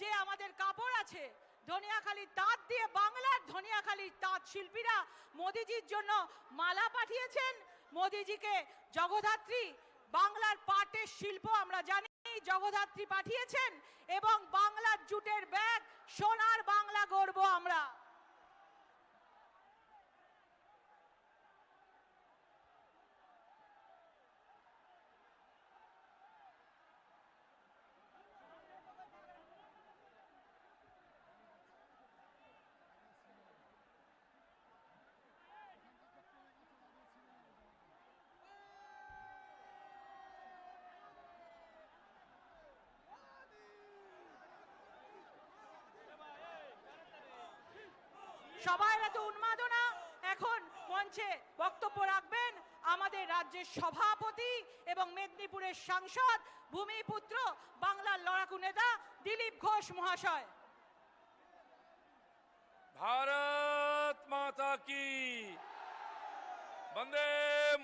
যে আমাদের কাপড় আছে, ধনিয়াখালীর তাঁত দিয়ে বাংলার ধনিয়াখালীর তাঁত শিল্পীরা মোদিজির জন্য মালা পাঠিয়েছেন। মোদিজিকে জগদ্ধাত্রী বাংলার পাটের শিল্প আমরা জানি জগদ্ধাত্রী পাঠিয়েছেন, এবং বাংলার জুটের ব্যাগ, সোনার বাংলা গড়ব আমরা। সবাই এত উন্মাদনা। এখন মঞ্চে বক্তব্য রাখবেন আমাদের রাজ্যের সভাপতি এবং মেদিনীপুরের সাংসদ, ভূমিপুত্র, বাংলার লড়াকু নেতা দিলীপ ঘোষ মহাশয়। भारत माता की वंदे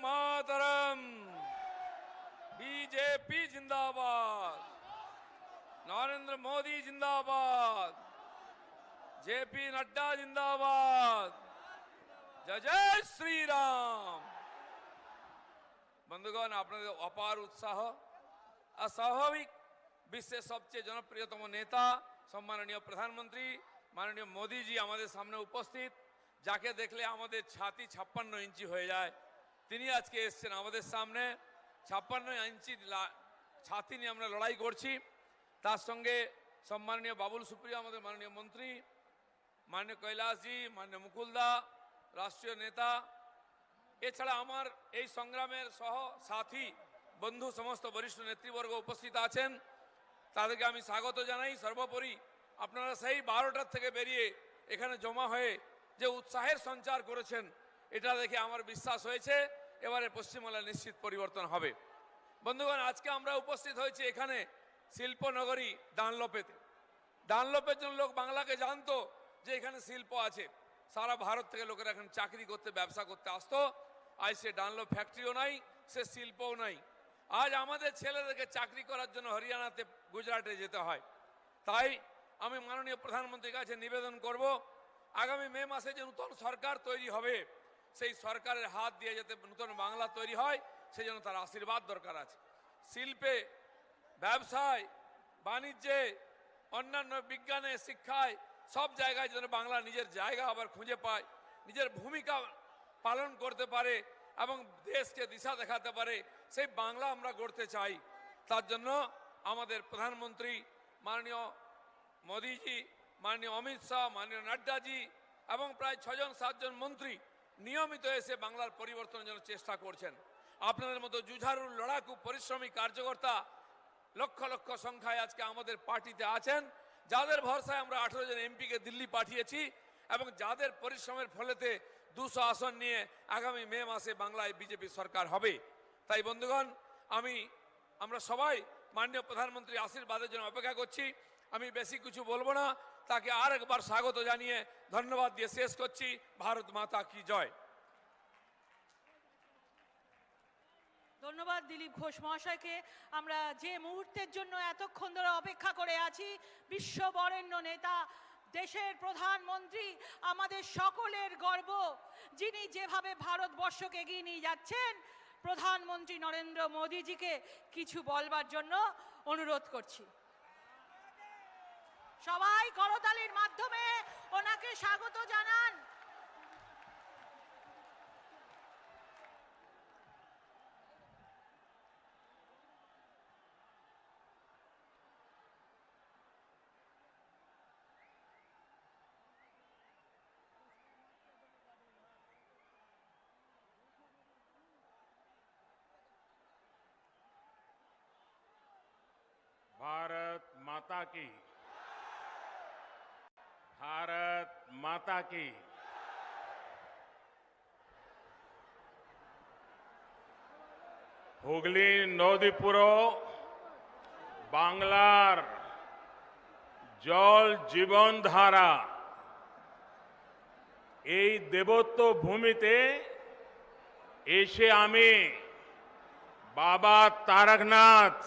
मातरम। बीजेपी जिंदाबाद, नरेंद्र मोदी जिंदाबाद, जेपी नड्डा जिंदाबाद, जय जय श्री राम। बंधुगण, আপনাদের অপার উৎসাহ অস্বাভাবিক। বিশ্বের সবচেয়ে জনপ্রিয়তম নেতা সম্মাননীয় প্রধানমন্ত্রী মাননীয় মোদীজি আমাদের সামনে উপস্থিত, যাকে দেখলে আমাদের ছাতি 56 ইঞ্চি হয়ে যায়। তিনি আজকে এসেছেন আমাদের সামনে। 56 ইঞ্চি ছাতি নিয়ে আমরা লড়াই করছি। তার সঙ্গে সম্মাননীয় বাবুল সুপ্রিয় আমাদের মাননীয় মন্ত্রী, মাননীয় কৈলাসজি, মাননীয় মুকুলদা রাষ্ট্রীয় নেতা, এছাড়া আমার এই সংগ্রামের সহ সাথী বন্ধু সমস্ত বরিষ্ঠ নেতৃবর্গ উপস্থিত আছেন। তাদেরকে আমি স্বাগত জানাই। সর্বোপরি আপনারা সেই 12টার থেকে বেরিয়ে এখানে জমা হয়ে যে উৎসাহের সঞ্চার করেছেন, এটা দেখে আমার বিশ্বাস হয়েছে এবারে পশ্চিমবাংলার নিশ্চিত পরিবর্তন হবে। বন্ধুগণ, আজকে আমরা উপস্থিত হয়েছি এখানে শিল্পনগরী ডানলপেতে। ডানলপের জন্য লোক বাংলাকে জানতো যে এখানে শিল্প আছে। সারা ভারত থেকে লোকেরা এখানে চাকরি করতে, ব্যবসা করতে আসতো। আজ সে ডানলপ ফ্যাক্টরিও নাই, সে শিল্পও নাই। আজ আমাদের ছেলেদেরকে চাকরি করার জন্য হরিয়ানাতে, গুজরাটে যেতে হয়। তাই আমি মাননীয় প্রধানমন্ত্রীর কাছে নিবেদন করব, আগামী মে মাসে যে নতুন সরকার তৈরি হবে, সেই সরকারের হাত দিয়ে যাতে নতুন বাংলা তৈরি হয়, সেই জন্য তার আশীর্বাদ দরকার আছে। শিল্পে, ব্যবসায়, বাণিজ্যে, অন্যান্য বিজ্ঞানে, শিক্ষায়, সব জায়গায় যেন বাংলা নিজের জায়গা আবার খুঁজে পায়, নিজের ভূমিকা পালন করতে পারে এবং দেশকে দিশা দেখাতে পারে, সেই বাংলা আমরা গড়তে চাই। তার জন্য আমাদের প্রধানমন্ত্রী মাননীয় মোদীজি, মাননীয় অমিত শাহ, মাননীয় নাড্ডাজি এবং প্রায় 6-7 মন্ত্রী নিয়মিত এসে বাংলার পরিবর্তনের জন্য চেষ্টা করছেন। আপনাদের মতো জুঝারু, লড়াকু, পরিশ্রমী কার্যকর্তা লক্ষ লক্ষ সংখ্যায় আজকে আমাদের পার্টিতে আছেন, যাদের ভরসায় আমরা 18 জন এমপিকে দিল্লি পাঠিয়েছি এবং যাদের পরিশ্রমের ফলেতে 200 আসন নিয়ে আগামী মে মাসে বাংলায় বিজেপি সরকার হবে। তাই বন্ধুগণ, আমরা সবাই মাননীয় প্রধানমন্ত্রীর আশীর্বাদের জন্য অপেক্ষা করছি। আমি বেশি কিছু বলবো না, তাকে আর একবার স্বাগত জানিয়ে ধন্যবাদ দিয়ে শেষ করছি। ভারত মাতা কি জয়। ধন্যবাদ দিলীপ ঘোষ মহাশয়কে। আমরা যে মুহূর্তের জন্য এতক্ষণ ধরে অপেক্ষা করে আছি, বিশ্ব বরেণ্য নেতা, দেশের প্রধানমন্ত্রী, আমাদের সকলের গর্ব, যিনি যেভাবে ভারতবর্ষকে এগিয়ে নিয়ে যাচ্ছেন, প্রধানমন্ত্রী নরেন্দ্র মোদীজিকে কিছু বলবার জন্য অনুরোধ করছি। সবাই করতালির মাধ্যমে ওনাকে স্বাগত জানান। भारत माता की, भारत माता की। হুগলি নদীপুরো বাংলার জল জীবন ধারা, এই দেবত্ব ভূমিতে এসে আমি বাবা তারকনাথ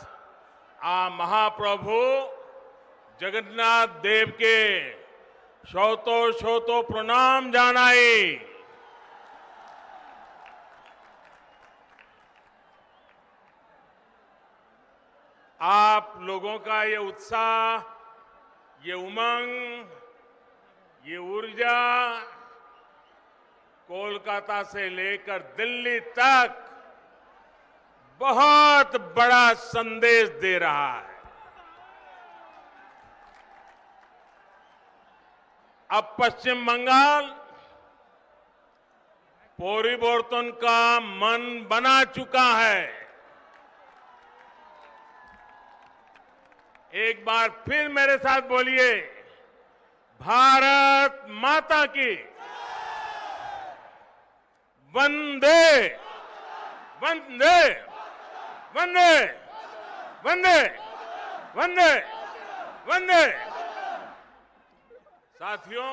महाप्रभु जगन्नाथ देव के शौतो शौतो प्रणाम जानाई। आप लोगों का ये उत्साह, ये उमंग, ये ऊर्जा कोलकाता से लेकर दिल्ली तक बहुत बड़ा संदेश दे रहा है। अब पश्चिम बंगाल परिवर्तन का मन बना चुका है। एक बार फिर मेरे साथ बोलिए, भारत माता की वंदे वंदे वंदे वंदे वंदे वंदे। साथियों,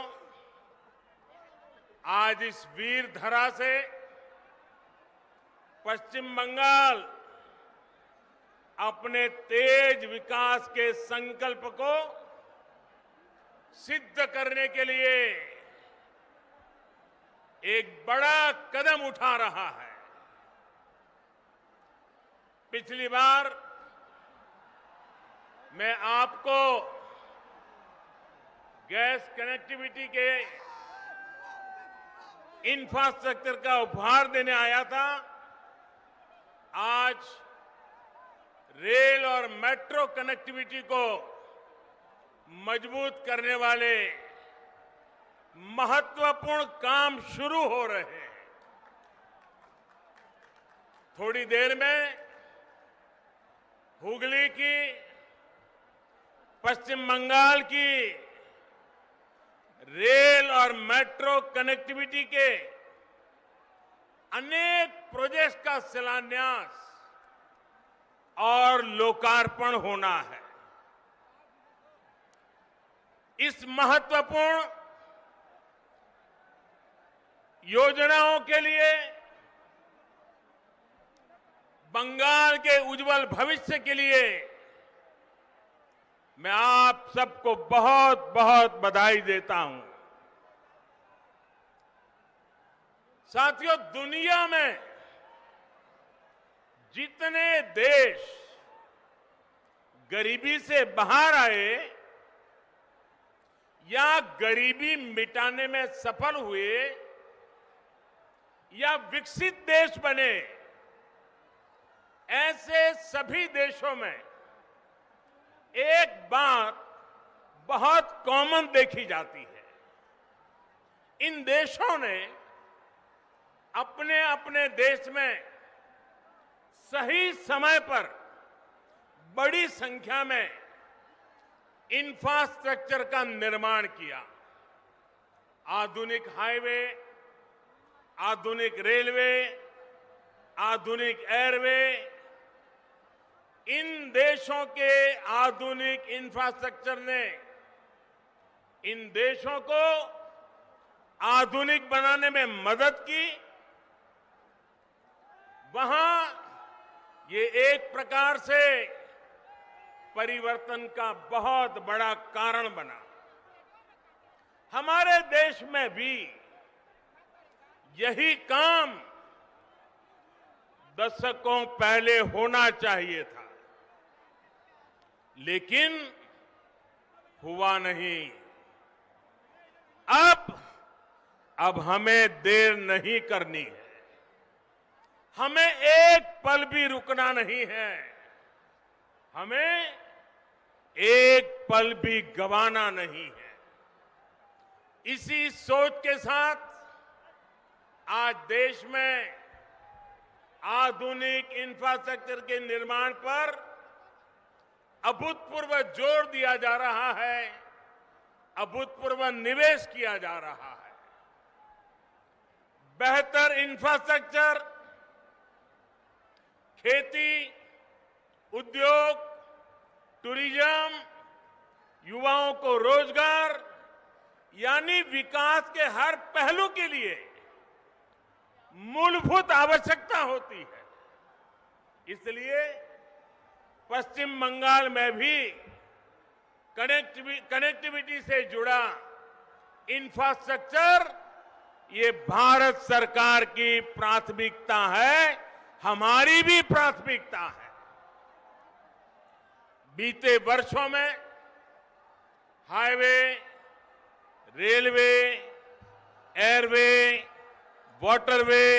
आज इस वीर धरा से पश्चिम बंगाल अपने तेज विकास के संकल्प को सिद्ध करने के लिए एक बड़ा कदम उठा रहा है। पिछली बार मैं आपको गैस कनेक्टिविटी के इंफ्रास्ट्रक्चर का उपहार देने आया था। आज रेल और मेट्रो कनेक्टिविटी को मजबूत करने वाले महत्वपूर्ण काम शुरू हो रहे हैं। थोड़ी देर में हुगली की, पश्चिम बंगाल की रेल और मेट्रो कनेक्टिविटी के अनेक प्रोजेक्ट्स का शिलान्यास और लोकार्पण होना है। इस महत्वपूर्ण योजनाओं के लिए, बंगाल के उज्जवल भविष्य के लिए मैं आप सबको बहुत बहुत बधाई देता हूं। साथियों, दुनिया में जितने देश गरीबी से बाहर आए या गरीबी मिटाने में सफल हुए या विकसित देश बने, ऐसे सभी देशों में एक बात बहुत कॉमन देखी जाती है। इन देशों ने अपने अपने देश में सही समय पर बड़ी संख्या में इंफ्रास्ट्रक्चर का निर्माण किया। आधुनिक हाईवे, आधुनिक रेलवे, आधुनिक एयरवे, इन देशों के आधुनिक इंफ्रास्ट्रक्चर ने इन देशों को आधुनिक बनाने में मदद की। वहां ये एक प्रकार से परिवर्तन का बहुत बड़ा कारण बना। हमारे देश में भी यही काम दशकों पहले होना चाहिए था, लेकिन हुआ नहीं। अब हमें देर नहीं करनी है। हमें एक पल भी रुकना नहीं है। हमें एक पल भी गंवाना नहीं है। इसी सोच के साथ आज देश में आधुनिक इंफ्रास्ट्रक्चर के निर्माण पर अभूतपूर्व जोर दिया जा रहा है, अभूतपूर्व निवेश किया जा रहा है। बेहतर इंफ्रास्ट्रक्चर, खेती, उद्योग, टूरिज्म, युवाओं को रोजगार, यानी विकास के हर पहलू के लिए मूलभूत आवश्यकता होती है। इसलिए पश्चिम बंगाल में भी कनेक्टिविटी से जुड़ा इंफ्रास्ट्रक्चर, ये भारत सरकार की प्राथमिकता है, हमारी भी प्राथमिकता है। बीते वर्षों में हाईवे, रेलवे, एयरवे, वाटरवे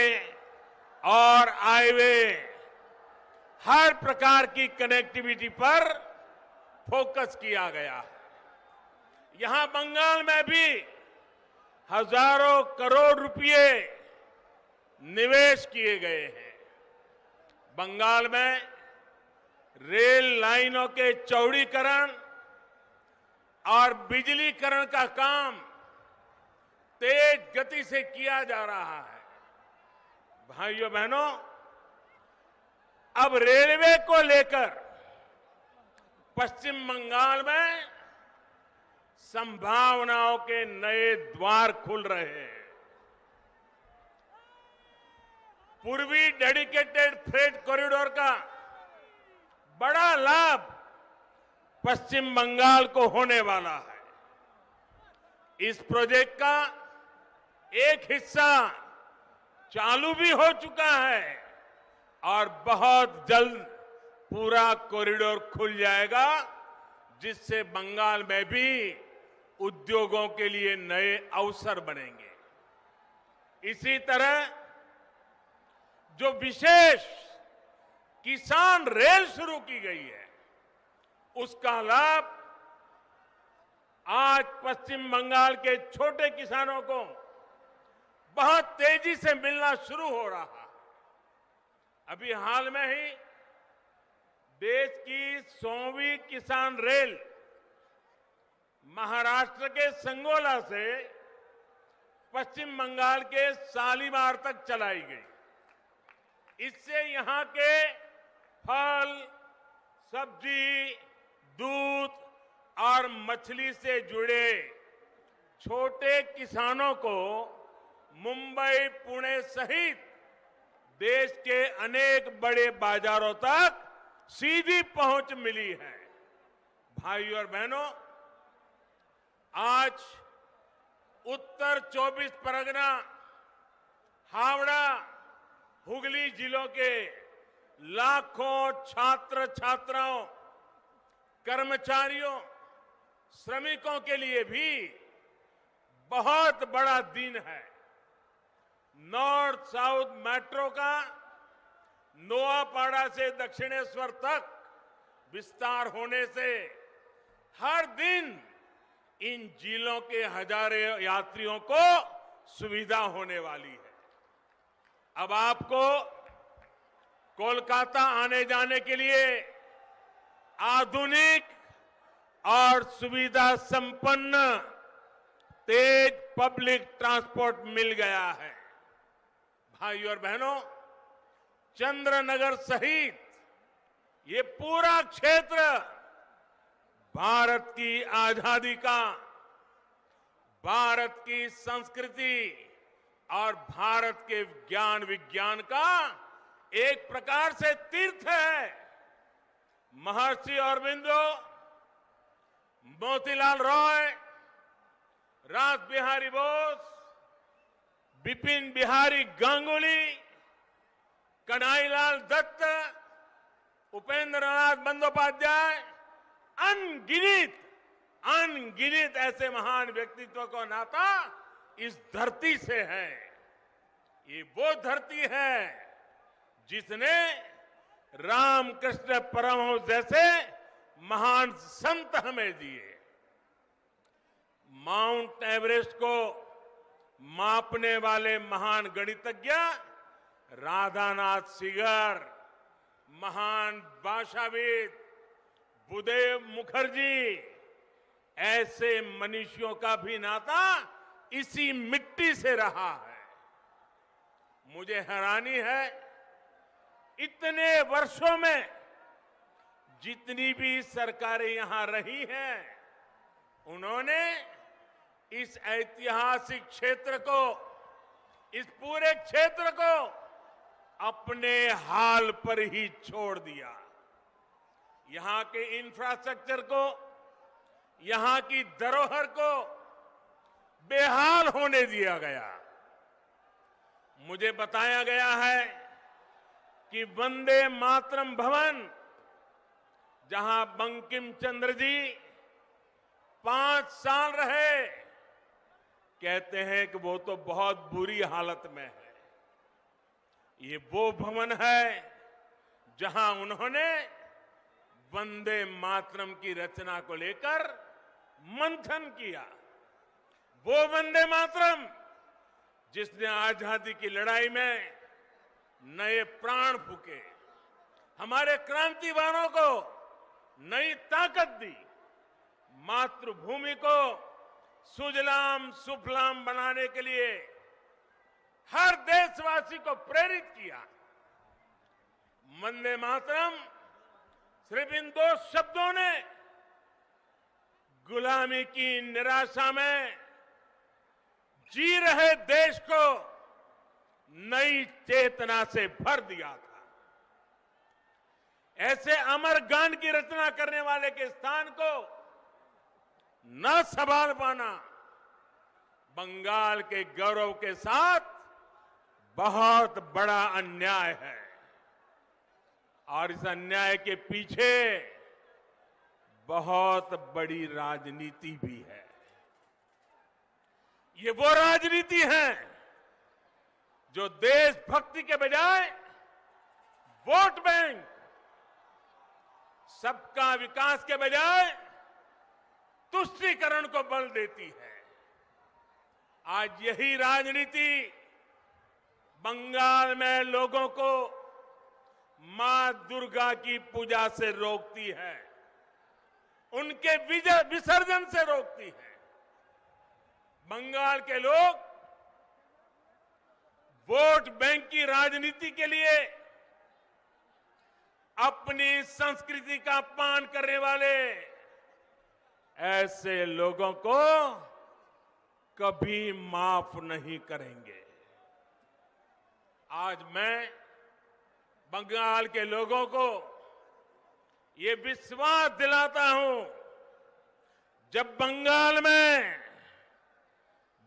और हाईवे, हर प्रकार की कनेक्टिविटी पर फोकस किया गया है। यहां बंगाल में भी हजारों करोड़ रुपए निवेश किए गए हैं। बंगाल में रेल लाइनों के चौड़ीकरण और बिजलीकरण का काम तेज गति से किया जा रहा है। भाइयों बहनों, अब रेलवे को लेकर पश्चिम बंगाल में संभावनाओं के नए द्वार खुल रहे हैं। पूर्वी डेडिकेटेड फ्रेट कॉरिडोर का बड़ा लाभ पश्चिम बंगाल को होने वाला है। इस प्रोजेक्ट का एक हिस्सा चालू भी हो चुका है और बहुत जल्द पूरा कॉरिडोर खुल जाएगा, जिससे बंगाल में भी उद्योगों के लिए नए अवसर बनेंगे। इसी तरह जो विशेष किसान रेल शुरू की गई है, उसका लाभ आज पश्चिम बंगाल के छोटे किसानों को बहुत तेजी से मिलना शुरू हो रहा है। अभी हाल में ही देश की 100वीं किसान रेल महाराष्ट्र के संगोला से पश्चिम बंगाल के शालीमार तक चलाई गई। इससे यहां के फल, सब्जी, दूध और मछली से जुड़े छोटे किसानों को मुंबई, पुणे सहित देश के अनेक बड़े बाजारों तक सीधी पहुंच मिली है। भाइयों और बहनों, आज उत्तर 24 परगना, हावड़ा, हुगली जिलों के लाखों छात्र छात्राओं, कर्मचारियों, श्रमिकों के लिए भी बहुत बड़ा दिन है। नॉर्थ साउथ मेट्रो का नोआपाड़ा से दक्षिणेश्वर तक विस्तार होने से हर दिन इन जिलों के हजारों यात्रियों को सुविधा होने वाली है। अब आपको कोलकाता आने जाने के लिए आधुनिक और सुविधा संपन्न तेज पब्लिक ट्रांसपोर्ट मिल गया है। भाइयों और बहनों, चंद्रनगर सहित ये पूरा क्षेत्र भारत की आजादी का, भारत की संस्कृति और भारत के ज्ञान विज्ञान का एक प्रकार से तीर्थ है। महर्षि अरबिंदो, मोतीलाल रॉय, रास बिहारी बोस, बिपिन बिहारी गांगुली, कन्हैयालाल दत्त, उपेंद्रनाथ बंदोपाध्याय, अनगिनत ऐसे महान व्यक्तित्व का नाता इस धरती से है। ये वो धरती है जिसने रामकृष्ण परमहंस जैसे महान संत हमें दिए। माउंट एवरेस्ट को मापने वाले महान गणितज्ञ राधानाथ सिगर, महान भाषाविद बुदेव मुखर्जी, ऐसे मनीषियों का भी नाता इसी मिट्टी से रहा है। मुझे हैरानी है, इतने वर्षों में जितनी भी सरकारें यहां रही हैं, उन्होंने इस ऐतिहासिक क्षेत्र को, इस पूरे क्षेत्र को अपने हाल पर ही छोड़ दिया। यहां के इंफ्रास्ट्रक्चर को यहां की धरोहर को बेहाल होने दिया गया। मुझे बताया गया है कि वंदे मातरम भवन, जहां बंकिम चंद्र जी 5 साल रहे, कहते हैं कि वो तो बहुत बुरी हालत में है। ये वो भवन है जहां उन्होंने वंदे मातरम की रचना को लेकर मंथन किया। वो वंदे मातरम जिसने आजादी की लड़ाई में नए प्राण फूके, हमारे क्रांतिवानों को नई ताकत दी, मातृभूमि को सुजलाम सुफलाम बनाने के लिए हर देशवासी को प्रेरित किया। वंदे मातरम सिर्फ इन 2 शब्दों ने गुलामी की निराशा में जी रहे देश को नई चेतना से भर दिया था। ऐसे अमर गान की रचना करने वाले के स्थान को न संभाल पाना बंगाल के गौरव के साथ बहुत बड़ा अन्याय है, और इस अन्याय के पीछे बहुत बड़ी राजनीति भी है। ये वो राजनीति है जो देशभक्ति के बजाय वोट बैंक, सबका विकास के बजाय तुष्टीकरण को बल देती है। आज यही राजनीति बंगाल में लोगों को मां दुर्गा की पूजा से रोकती है, उनके विसर्जन से रोकती है। बंगाल के लोग वोट बैंक की राजनीति के लिए अपनी संस्कृति का अपमान करने वाले ऐसे लोगों को कभी माफ नहीं करेंगे। आज मैं बंगाल के लोगों को ये विश्वास दिलाता हूं, जब बंगाल में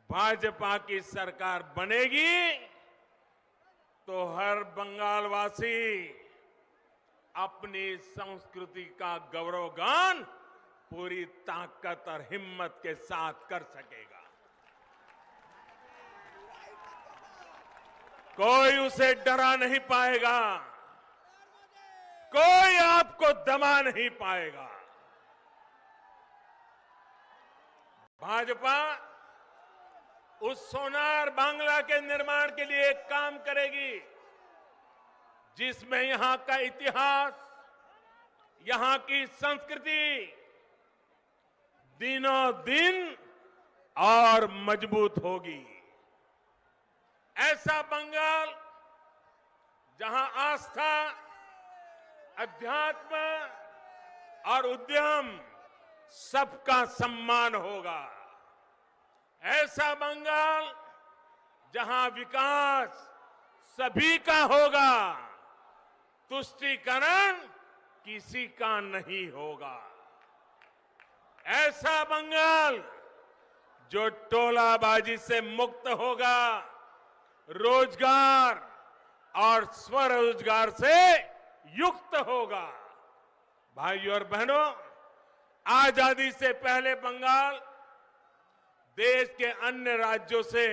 भाजपा की सरकार बनेगी तो हर बंगालवासी अपनी संस्कृति का गौरवगान पूरी ताकत और हिम्मत के साथ कर सकेगा। कोई उसे डरा नहीं पाएगा, कोई आपको दबा नहीं पाएगा। भाजपा उस सोनार बांग्ला के निर्माण के लिए एक काम करेगी जिसमें यहां का इतिहास, यहां की संस्कृति दिनों दिन और मजबूत होगी। ऐसा बंगाल जहां आस्था, अध्यात्म और उद्यम सबका सम्मान होगा। ऐसा बंगाल जहां विकास सभी का होगा, तुष्टीकरण किसी का नहीं होगा। ऐसा बंगाल जो टोलाबाजी से मुक्त होगा, रोजगार और स्वरोजगार से युक्त होगा। भाइयों और बहनों, आजादी से पहले बंगाल देश के अन्य राज्यों से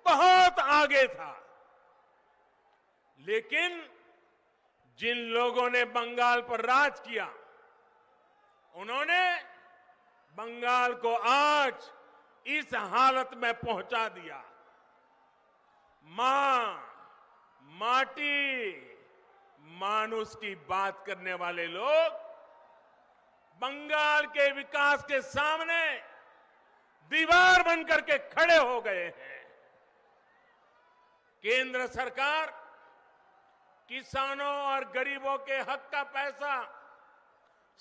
बहुत आगे था, लेकिन जिन लोगों ने बंगाल पर राज किया, उन्होंने बंगाल को आज इस हालत में पहुंचा दिया। मां, माटी, मानुष की बात करने वाले लोग बंगाल के विकास के सामने दीवार बनकर के खड़े हो गए हैं। केंद्र सरकार किसानों और गरीबों के हक का पैसा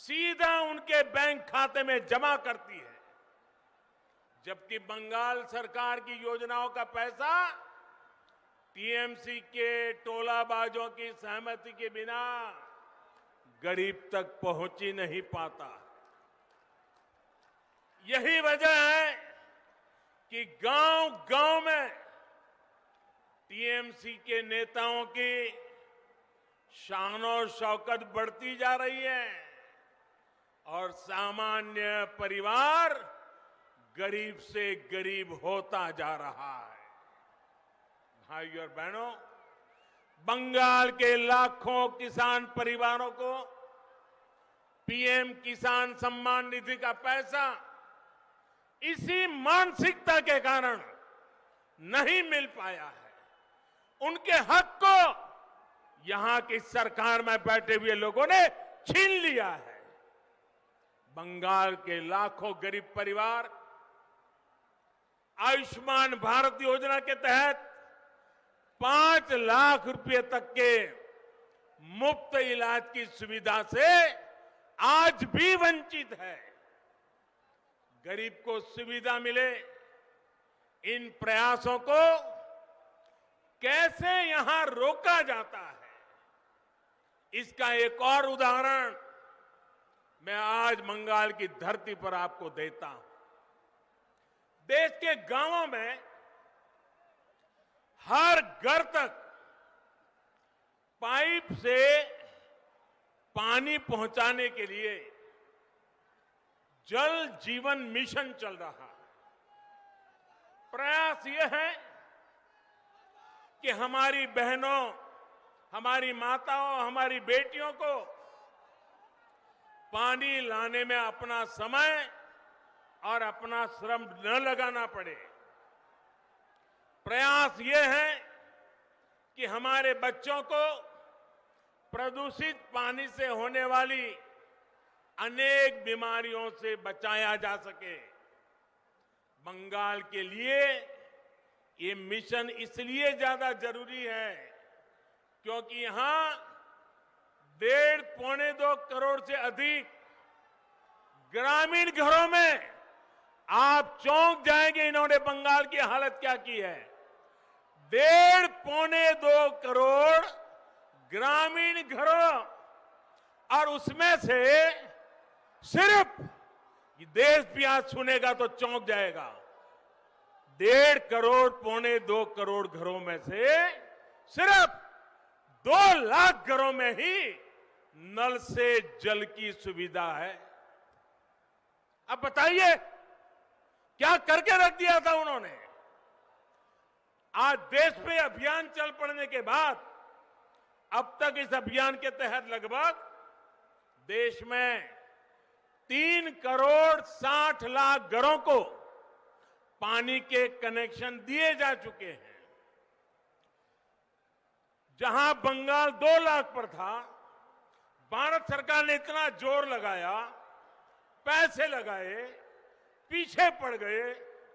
सीधा उनके बैंक खाते में जमा करती है, जबकि बंगाल सरकार की योजनाओं का पैसा टीएमसी के टोलाबाजों की सहमति के बिना गरीब तक पहुंच ही नहीं पाता। यही वजह है कि गांव-गांव में टीएमसी के नेताओं की शान और शौकत बढ़ती जा रही है और सामान्य परिवार गरीब से गरीब होता जा रहा है। भाइयों और बहनों, बंगाल के लाखों किसान परिवारों को पीएम किसान सम्मान निधि का पैसा इसी मानसिकता के कारण नहीं मिल पाया है। उनके हक को यहां की सरकार में बैठे हुए लोगों ने छीन लिया है। बंगाल के लाखों गरीब परिवार आयुष्मान भारत योजना के तहत 5 लाख रुपए तक के मुफ्त इलाज की सुविधा से आज भी वंचित है। गरीब को सुविधा मिले, इन प्रयासों को कैसे यहां रोका जाता है, इसका एक और उदाहरण मैं आज बंगाल की धरती पर आपको देता हूं। देश के गांवों में हर घर तक पाइप से पानी पहुंचाने के लिए जल जीवन मिशन चल रहा है। प्रयास यह है कि हमारी बहनों, हमारी माताओं, हमारी बेटियों को पानी लाने में अपना समय और अपना श्रम न लगाना पड़े। प्रयास ये है कि हमारे बच्चों को प्रदूषित पानी से होने वाली अनेक बीमारियों से बचाया जा सके। बंगाल के लिए ये मिशन इसलिए ज्यादा जरूरी है क्योंकि यहां 1.5-2 करोड़ से अधिक ग्रामीण घरों में आप चौंक जाएंगे इन्होंने बंगाल की हालत क्या की है। 1.5-2 करोड़ ग्रामीण घरों और उसमें से सिर्फ देश भी आज सुनेगा तो चौंक जाएगा। 1.5 करोड़ 1.25-2 करोड़ घरों में से सिर्फ 2 लाख घरों में ही नल से जल की सुविधा है। अब बताइए क्या करके रख दिया था उन्होंने। आज देश में अभियान चल पड़ने के बाद अब तक इस अभियान के तहत लगभग देश में 3 करोड़ 60 लाख घरों को पानी के कनेक्शन दिए जा चुके हैं। जहां बंगाल 2 लाख पर था, भारत सरकार ने इतना जोर लगाया, पैसे लगाए, पीछे पड़ गए,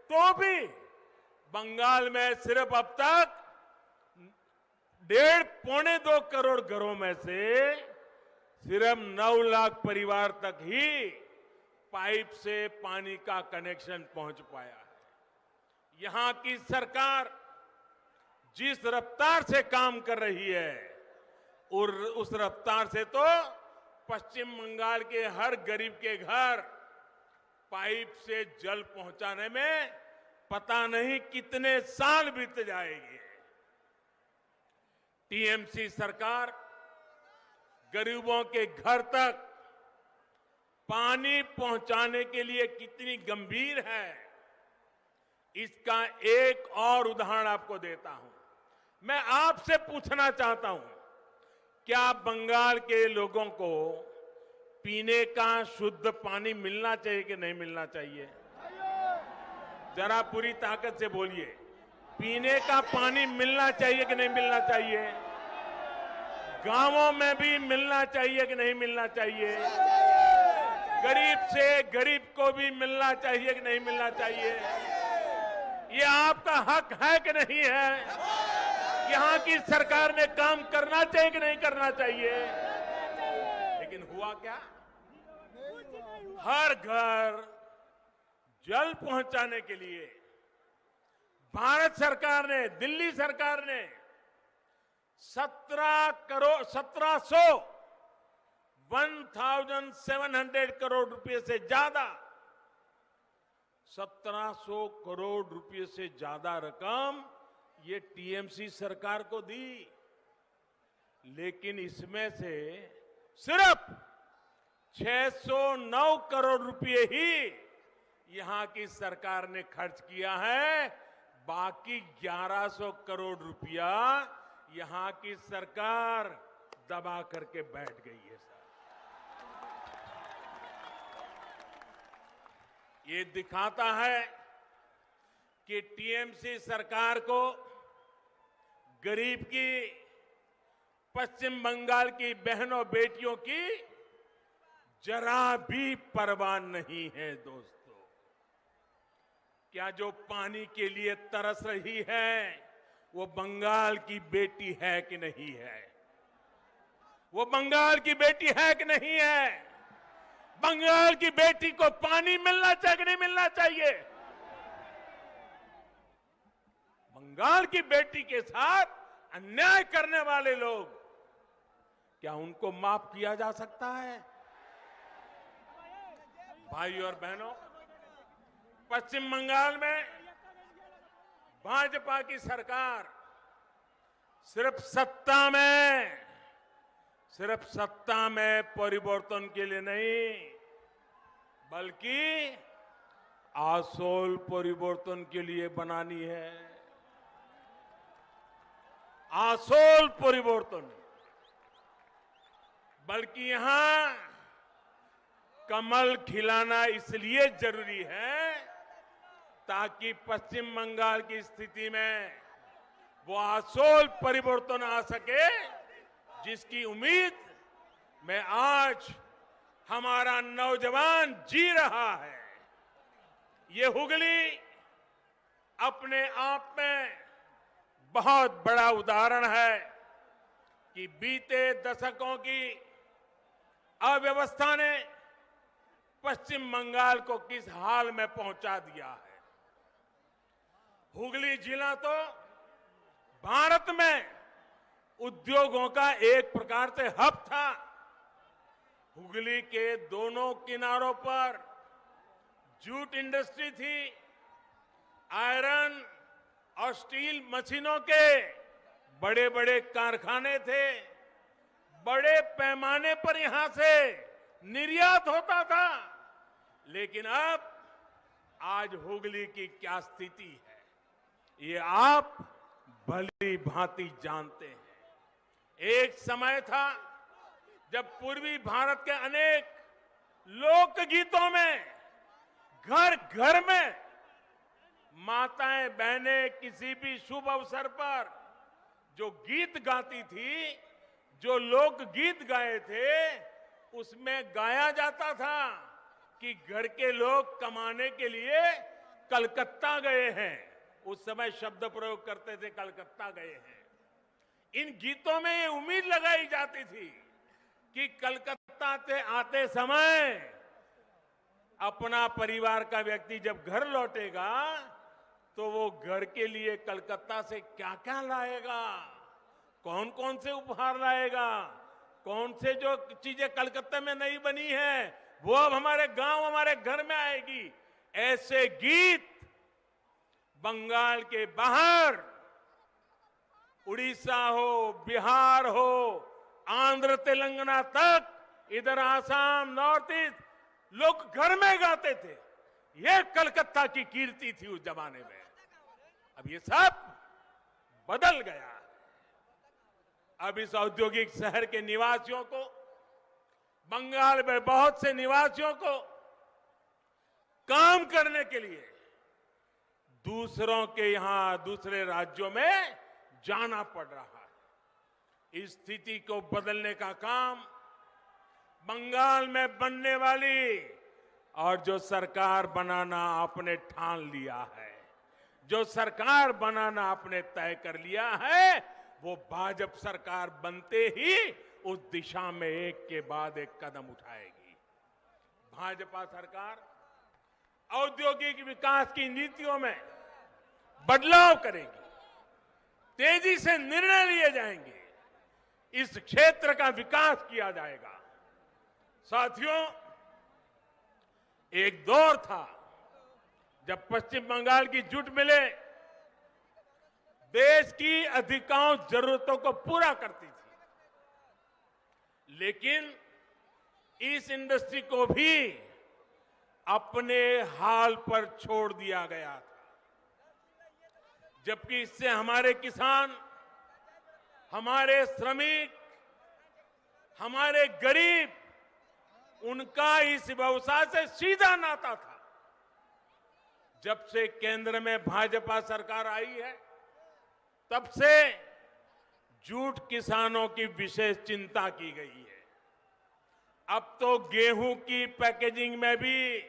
तो भी बंगाल में सिर्फ अब तक 1.5-2 करोड़ घरों में से सिर्फ 9 लाख परिवार तक ही पाइप से पानी का कनेक्शन पहुंच पाया है। यहां की सरकार जिस रफ्तार से काम कर रही है और उस रफ्तार से तो पश्चिम बंगाल के हर गरीब के घर पाइप से जल पहुंचाने में पता नहीं कितने साल बीत जाएंगे। टीएमसी सरकार गरीबों के घर तक पानी पहुंचाने के लिए कितनी गंभीर है, इसका एक और उदाहरण आपको देता हूं। मैं आपसे पूछना चाहता हूं, क्या बंगाल के लोगों को पीने का शुद्ध पानी मिलना चाहिए कि नहीं मिलना चाहिए? जरा पूरी ताकत से बोलिए, पीने का पानी मिलना चाहिए कि नहीं मिलना चाहिए? गांवों में भी मिलना चाहिए कि नहीं मिलना चाहिए? गरीब से गरीब को भी मिलना चाहिए कि नहीं मिलना चाहिए? ये आपका हक है कि नहीं है? यहां की सरकार ने काम करना चाहिए कि नहीं करना चाहिए? लेकिन हुआ क्या? हर घर जल पहुंचाने के लिए भारत सरकार ने, दिल्ली सरकार ने 1700 करोड़ रुपए से ज्यादा 1700 करोड़ रुपए से ज्यादा रकम ये टीएमसी सरकार को दी, लेकिन इसमें से सिर्फ 609 करोड़ रुपए ही यहां की सरकार ने खर्च किया है। बाकी 1100 करोड़ रुपया यहां की सरकार दबा करके बैठ गई है। सर, ये दिखाता है कि टीएमसी सरकार को गरीब की, पश्चिम बंगाल की बहनों बेटियों की जरा भी परवाह नहीं है। दोस्तों, क्या जो पानी के लिए तरस रही है वो बंगाल की बेटी है कि नहीं है? वो बंगाल की बेटी है कि नहीं है? बंगाल की बेटी को पानी मिलना चाहिए कि नहीं मिलना चाहिए? बंगाल की बेटी के साथ अन्याय करने वाले लोग, क्या उनको माफ किया जा सकता है? भाइयों और बहनों, पश्चिम बंगाल में भाजपा की सरकार सिर्फ सत्ता में परिवर्तन के लिए नहीं, बल्कि आसोल परिवर्तन के लिए बनानी है। आसोल परिवर्तन, बल्कि यहां कमल खिलाना इसलिए जरूरी है ताकि पश्चिम बंगाल की स्थिति में वो आसोल परिवर्तन आ सके, जिसकी उम्मीद में आज हमारा नौजवान जी रहा है। ये हुगली अपने आप में बहुत बड़ा उदाहरण है कि बीते दशकों की अव्यवस्था ने पश्चिम बंगाल को किस हाल में पहुंचा दिया है। हुगली जिला तो भारत में उद्योगों का एक प्रकार से हब था। हुगली के दोनों किनारों पर जूट इंडस्ट्री थी, आयरन और स्टील मशीनों के बड़े बड़े कारखाने थे, बड़े पैमाने पर यहां से निर्यात होता था। लेकिन अब आज हुगली की क्या स्थिति है, ये आप भली भांति जानते हैं। एक समय था जब पूर्वी भारत के अनेक लोकगीतों में घर घर में माताएं बहनें किसी भी शुभ अवसर पर जो गीत गाती थी, जो लोकगीत गाए थे, उसमें गाया जाता था कि घर के लोग कमाने के लिए कलकत्ता गए हैं। उस समय शब्द प्रयोग करते थे, कलकत्ता गए हैं। इन गीतों में ये उम्मीद लगाई जाती थी कि कलकत्ता से आते समय अपना परिवार का व्यक्ति जब घर लौटेगा तो वो घर के लिए कलकत्ता से क्या क्या लाएगा, कौन कौन से उपहार लाएगा, कौन से जो चीजें कलकत्ता में नहीं बनी है वो अब हमारे गांव, हमारे घर में आएगी। ऐसे गीत बंगाल के बाहर, उड़ीसा हो, बिहार हो, आंध्र तेलंगाना तक, इधर आसाम, नॉर्थ ईस्ट, लोग घर में गाते थे। ये कलकत्ता की कीर्ति थी उस जमाने में। अब ये सब बदल गया। अब इस औद्योगिक शहर के निवासियों को, बंगाल में बहुत से निवासियों को काम करने के लिए दूसरों के यहां, दूसरे राज्यों में जाना पड़ रहा है। इस स्थिति को बदलने का काम बंगाल में बनने वाली और जो सरकार बनाना आपने ठान लिया है, जो सरकार बनाना आपने तय कर लिया है, वो भाजपा सरकार बनते ही उस दिशा में एक के बाद एक कदम उठाएगी। भाजपा सरकार औद्योगिक विकास की नीतियों में बदलाव करेगी, तेजी से निर्णय लिए जाएंगे, इस क्षेत्र का विकास किया जाएगा। साथियों, एक दौर था जब पश्चिम बंगाल की जूट मिले देश की अधिकांश जरूरतों को पूरा करती थी, लेकिन इस इंडस्ट्री को भी अपने हाल पर छोड़ दिया गया था। जबकि इससे हमारे किसान, हमारे श्रमिक, हमारे गरीब, उनका इस व्यवसाय से सीधा नाता था। जब से केंद्र में भाजपा सरकार आई है, तब से जूट किसानों की विशेष चिंता की गई है। अब तो गेहूं की पैकेजिंग में भी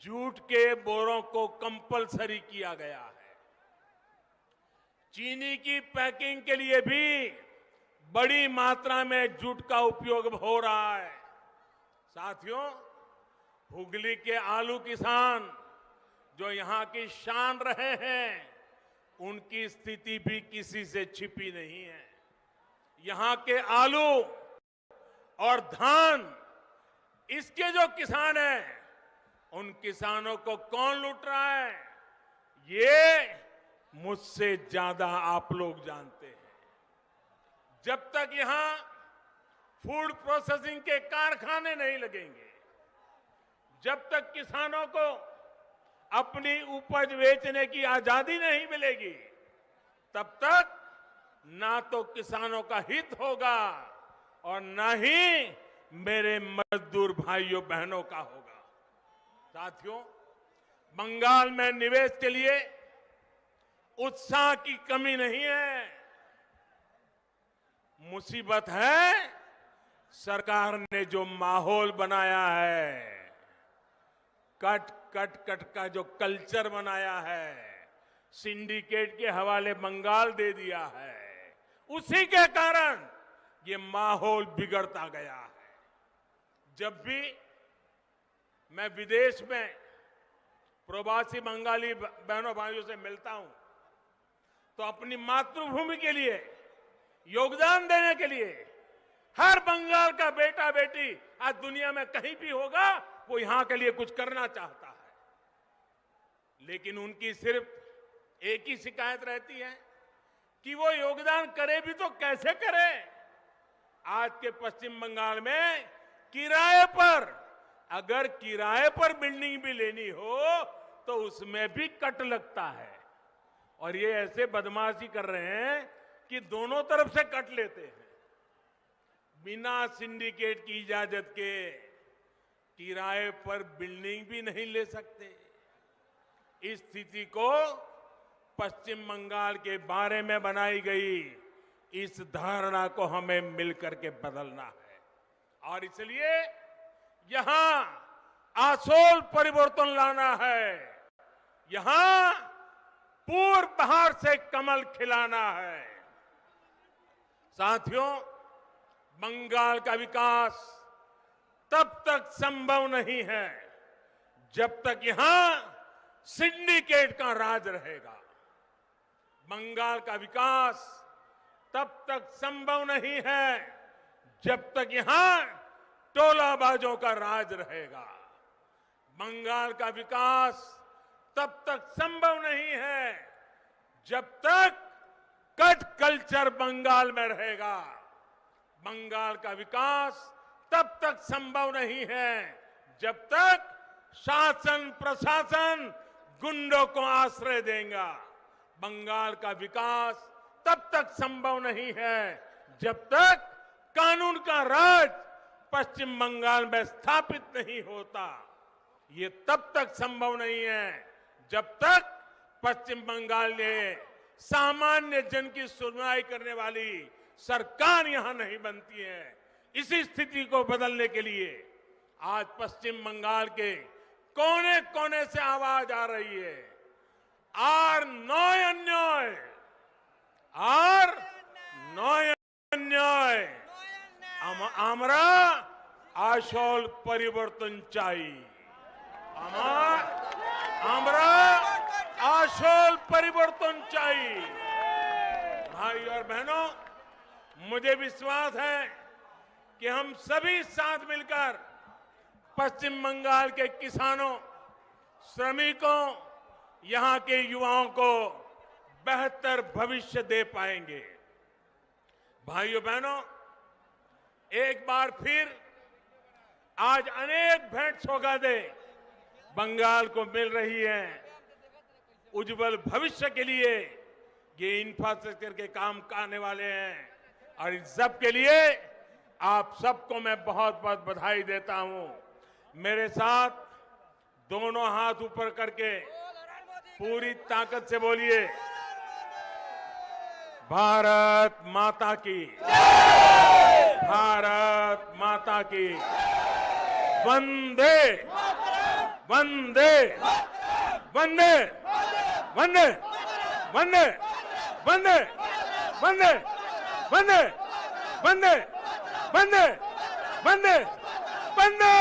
जूट के बोरों को कंपलसरी किया गया है। चीनी की पैकिंग के लिए भी बड़ी मात्रा में जूट का उपयोग हो रहा है। साथियों, हुगली के आलू किसान जो यहां की शान रहे हैं, उनकी स्थिति भी किसी से छिपी नहीं है। यहां के आलू और धान, इसके जो किसान हैं, उन किसानों को कौन लूट रहा है, ये मुझसे ज्यादा आप लोग जानते हैं। जब तक यहां फूड प्रोसेसिंग के कारखाने नहीं लगेंगे, जब तक किसानों को अपनी उपज बेचने की आजादी नहीं मिलेगी, तब तक ना तो किसानों का हित होगा और ना ही मेरे मजदूर भाइयों बहनों का होगा। साथियों, बंगाल में निवेश के लिए उत्साह की कमी नहीं है। मुसीबत है सरकार ने जो माहौल बनाया है, कट का जो कल्चर बनाया है, सिंडिकेट के हवाले बंगाल दे दिया है, उसी के कारण ये माहौल बिगड़ता गया है। जब भी मैं विदेश में प्रवासी बंगाली बहनों भाइयों से मिलता हूं, तो अपनी मातृभूमि के लिए योगदान देने के लिए हर बंगाल का बेटा बेटी आज दुनिया में कहीं भी होगा, वो यहां के लिए कुछ करना चाहता है। लेकिन उनकी सिर्फ एक ही शिकायत रहती है कि वो योगदान करे भी तो कैसे करे। आज के पश्चिम बंगाल में किराए पर, अगर किराए पर बिल्डिंग भी लेनी हो तो उसमें भी कट लगता है। और ये ऐसे बदमाशी कर रहे हैं कि दोनों तरफ से कट लेते हैं। बिना सिंडिकेट की इजाजत के किराए पर बिल्डिंग भी नहीं ले सकते। इस स्थिति को पश्चिम बंगाल के बारे में बनाई गई इस धारणा को हमें मिलकर के बदलना है। और इसलिए यहां आसोल परिवर्तन लाना है, यहां पूर्व बहार से कमल खिलाना है। साथियों, बंगाल का विकास तब तक संभव नहीं है जब तक यहां सिंडिकेट का राज रहेगा। बंगाल का विकास तब तक संभव नहीं है जब तक यहां टोलाबाजों का राज रहेगा। बंगाल का विकास तब तक संभव नहीं है जब तक कट कल्चर बंगाल में रहेगा। बंगाल का विकास तब तक संभव नहीं है जब तक शासन प्रशासन गुंडों को आश्रय देगा। बंगाल का विकास तब तक संभव नहीं है जब तक कानून का राज पश्चिम बंगाल में स्थापित नहीं होता। ये तब तक संभव नहीं है जब तक पश्चिम बंगाल में सामान्य जन की सुनवाई करने वाली सरकार यहां नहीं बनती है। इसी स्थिति को बदलने के लिए आज पश्चिम बंगाल के कोने कोने से आवाज आ रही है, আর নয় অন্যায়, আর নয় অন্যায়, আমরা আসল পরিবর্তন চাই। আমরা আসল परिवर्तन चाहिए। भाई और बहनों, मुझे विश्वास है कि हम सभी साथ मिलकर पश्चिम बंगाल के किसानों, श्रमिकों, यहां के युवाओं को बेहतर भविष्य दे पाएंगे। भाइयों बहनों, एक बार फिर आज अनेक भेंट सौगातें बंगाल को मिल रही हैं। उज्जवल भविष्य के लिए ये इंफ्रास्ट्रक्चर के काम आने वाले हैं और इस सब के लिए आप सबको मैं बहुत बहुत बधाई देता हूं। मेरे साथ दोनों हाथ ऊपर करके पूरी ताकत से बोलिए, भारत माता की, भारत माता की, वंदे वंदे वंदे वंदे वंदे वंदे वंदे वंदे वंदे वंदे वंदे वंदे